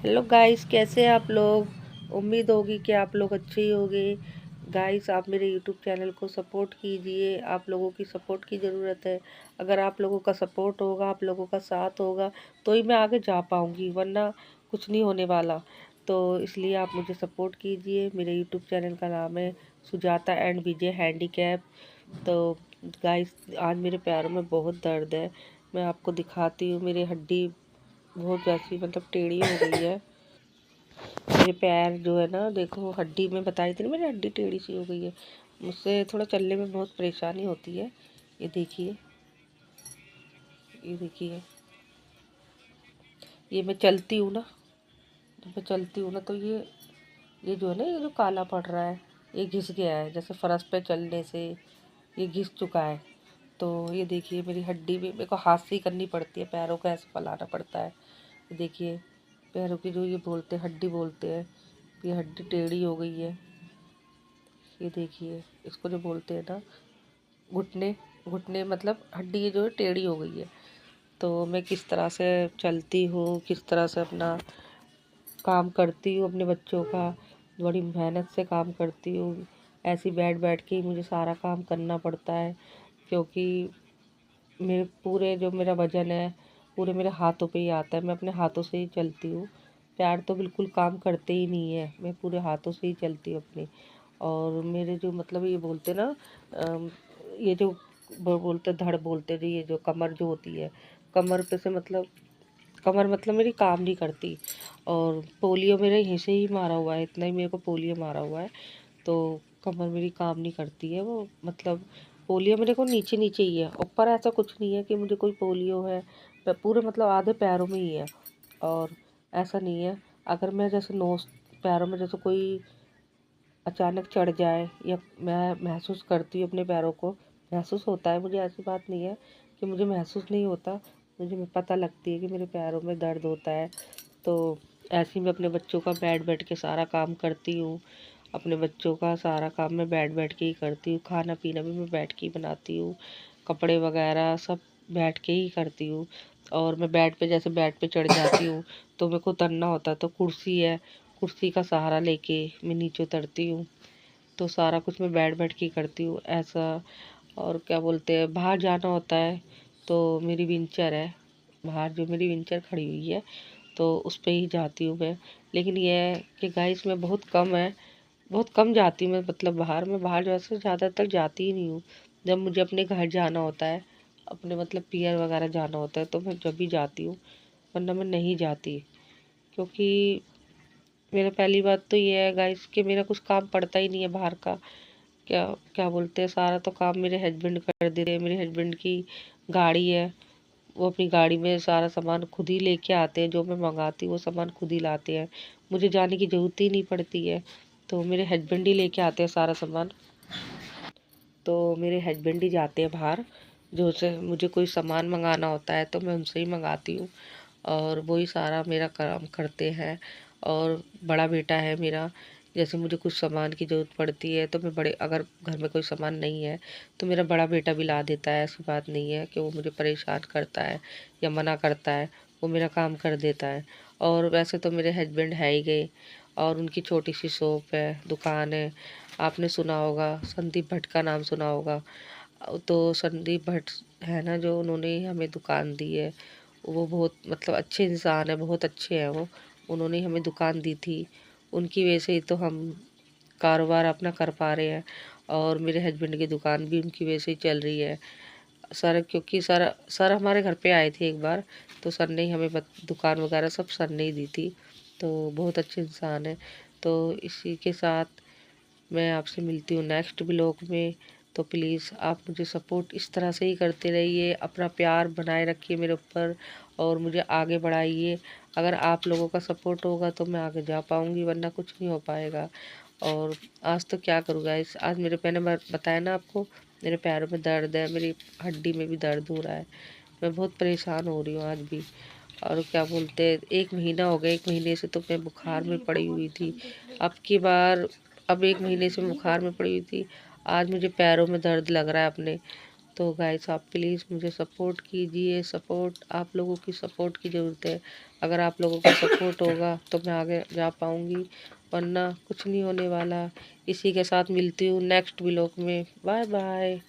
Hello guys, कैसे हैं आप लोग। उम्मीद होगी कि आप लोग अच्छे ही होंगे। गाइस, आप मेरे यूट्यूब चैनल को सपोर्ट कीजिए। आप लोगों की सपोर्ट की ज़रूरत है। अगर आप लोगों का सपोर्ट होगा, आप लोगों का साथ होगा, तो ही मैं आगे जा पाऊँगी, वरना कुछ नहीं होने वाला। तो इसलिए आप मुझे सपोर्ट कीजिए। मेरे यूट्यूब चैनल का नाम है सुजाता एंड विजय हैंडीकैप। तो गाइस, आज मेरे पैरों में बहुत दर्द है। मैं आपको दिखाती हूँ। मेरी हड्डी बहुत वैसी मतलब टेढ़ी हो गई है। मेरे पैर जो है ना, देखो, हड्डी में बताई थी ना, मेरी हड्डी टेढ़ी सी हो गई है। मुझसे थोड़ा चलने में बहुत परेशानी होती है। ये देखिए, ये देखिए, ये मैं चलती हूँ ना, जब मैं चलती हूँ ना तो ये जो है ना, ये जो काला पड़ रहा है, ये घिस गया है। जैसे फर्श पे चलने से ये घिस चुका है। तो ये देखिए, मेरी हड्डी भी मेरे को हाथ से ही करनी पड़ती है, पैरों को ऐसे फैलाना पड़ता है। ये देखिए, पैरों की जो ये बोलते हैं हड्डी बोलते हैं, ये हड्डी टेढ़ी हो गई है। ये देखिए, इसको जो बोलते हैं ना, घुटने, घुटने मतलब हड्डी ये जो है टेढ़ी हो गई है। तो मैं किस तरह से चलती हूँ, किस तरह से अपना काम करती हूँ अपने बच्चों का, बड़ी मेहनत से काम करती हूँ। ऐसी बैठ बैठ के ही मुझे सारा काम करना पड़ता है, क्योंकि मेरे पूरे जो मेरा वज़न है पूरे मेरे हाथों पे ही आता है। मैं अपने हाथों से ही चलती हूँ। पैर तो बिल्कुल काम करते ही नहीं है, मैं पूरे हाथों से ही चलती हूँ अपने। और मेरे जो मतलब ये बोलते ना, ये जो बोलते धड़ बोलते जी, ये जो कमर जो होती है, कमर पे से मतलब कमर मतलब मेरी काम नहीं करती। और पोलियो मेरे यहीं से ही मारा हुआ है, इतना ही मेरे को पोलियो मारा हुआ है। तो कमर मेरी काम नहीं करती है, वो मतलब पोलियो मेरे को नीचे नीचे ही है, ऊपर ऐसा कुछ नहीं है कि मुझे कोई पोलियो है। पूरे मतलब आधे पैरों में ही है। और ऐसा नहीं है, अगर मैं जैसे नोस पैरों में जैसे कोई अचानक चढ़ जाए, या मैं महसूस करती हूँ अपने पैरों को, महसूस होता है मुझे, ऐसी बात नहीं है कि मुझे महसूस नहीं होता। मुझे पता लगती है कि मेरे पैरों में दर्द होता है। तो ऐसे ही मैं अपने बच्चों का बैठ बैठ के सारा काम करती हूँ। अपने बच्चों का सारा काम मैं बैठ बैठ के ही करती हूँ। खाना पीना भी मैं बैठ के ही बनाती हूँ। कपड़े वगैरह सब बैठ के ही करती हूँ। और मैं बेड पे जैसे बेड पे चढ़ जाती हूँ तो मेरे को उतरना होता है, तो कुर्सी है, कुर्सी का सहारा लेके मैं नीचे उतरती हूँ। तो सारा कुछ मैं बैठ बैठ के ही करती हूँ ऐसा। और क्या बोलते हैं, बाहर जाना होता है तो मेरी व्हीलचेयर है, बाहर जो मेरी व्हीलचेयर खड़ी हुई है, तो उस पे ही जाती हूँ मैं। लेकिन ये है कि गाइस, मैं बहुत कम है, बहुत कम जाती हूँ मैं, मतलब बाहर, मैं बाहर जैसे ज़्यादातर जाती ही नहीं हूँ। जब मुझे अपने घर जाना होता है, अपने मतलब पियर वगैरह जाना होता है, तो मैं जब भी जाती हूँ, वरना मैं नहीं जाती। क्योंकि मेरा पहली बात तो ये है गाइस कि मेरा कुछ काम पड़ता ही नहीं है बाहर का। क्या क्या बोलते हैं, सारा तो काम मेरे हस्बैंड कर देते हैं। मेरे हस्बैंड की गाड़ी है, वो अपनी गाड़ी में सारा सामान खुद ही लेके आते हैं। जो मैं मंगाती हूँ वो सामान खुद ही लाते हैं, मुझे जाने की ज़रूरत ही नहीं पड़ती है। तो मेरे हस्बैंड ही लेके आते हैं सारा सामान। तो मेरे हस्बैंड ही जाते हैं बाहर, जो से मुझे कोई सामान मंगाना होता है तो मैं उनसे ही मंगाती हूँ, और वो ही सारा मेरा काम करते हैं। और बड़ा बेटा है मेरा, जैसे मुझे कुछ सामान की ज़रूरत पड़ती है तो मैं बड़े, अगर घर में कोई सामान नहीं है तो मेरा बड़ा बेटा भी ला देता है। ऐसी बात नहीं है कि वो मुझे परेशान करता है या मना करता है, वो मेरा काम कर देता है। और वैसे तो मेरे हस्बैंड है ही गए, और उनकी छोटी सी शॉप है, दुकान है। आपने सुना होगा, संदीप भट्ट का नाम सुना होगा। तो संदीप भट्ट है ना, जो उन्होंने हमें दुकान दी है, वो बहुत मतलब अच्छे इंसान है, बहुत अच्छे हैं वो। उन्होंने हमें दुकान दी थी, उनकी वजह से ही तो हम कारोबार अपना कर पा रहे हैं। और मेरे हस्बैंड की दुकान भी उनकी वजह से ही चल रही है। सर, क्योंकि सर हमारे घर पे आए थे एक बार, तो सर ने ही हमें दुकान वगैरह सब सर ने ही दी थी। तो बहुत अच्छे इंसान है। तो इसी के साथ मैं आपसे मिलती हूँ नेक्स्ट ब्लॉग में। तो प्लीज़ आप मुझे सपोर्ट इस तरह से ही करते रहिए, अपना प्यार बनाए रखिए मेरे ऊपर, और मुझे आगे बढ़ाइए। अगर आप लोगों का सपोर्ट होगा तो मैं आगे जा पाऊँगी, वरना कुछ नहीं हो पाएगा। और आज तो क्या करूँ गाइस, आज मेरे मैंने बताया ना आपको, मेरे पैरों में दर्द है, मेरी हड्डी में भी दर्द हो रहा है। मैं बहुत परेशान हो रही हूँ आज भी। और क्या बोलते हैं, 1 महीना हो गया, 1 महीने से तो मैं बुखार में पड़ी हुई थी। अब की बार, अब 1 महीने से मैं बुखार में पड़ी हुई थी। आज मुझे पैरों में दर्द लग रहा है अपने, तो गाइस आप प्लीज़ मुझे सपोर्ट कीजिए, सपोर्ट आप लोगों की सपोर्ट की ज़रूरत है। अगर आप लोगों का सपोर्ट होगा तो मैं आगे जा पाऊँगी, वरना कुछ नहीं होने वाला। इसी के साथ मिलती हूँ नेक्स्ट व्लॉग में। Bye bye.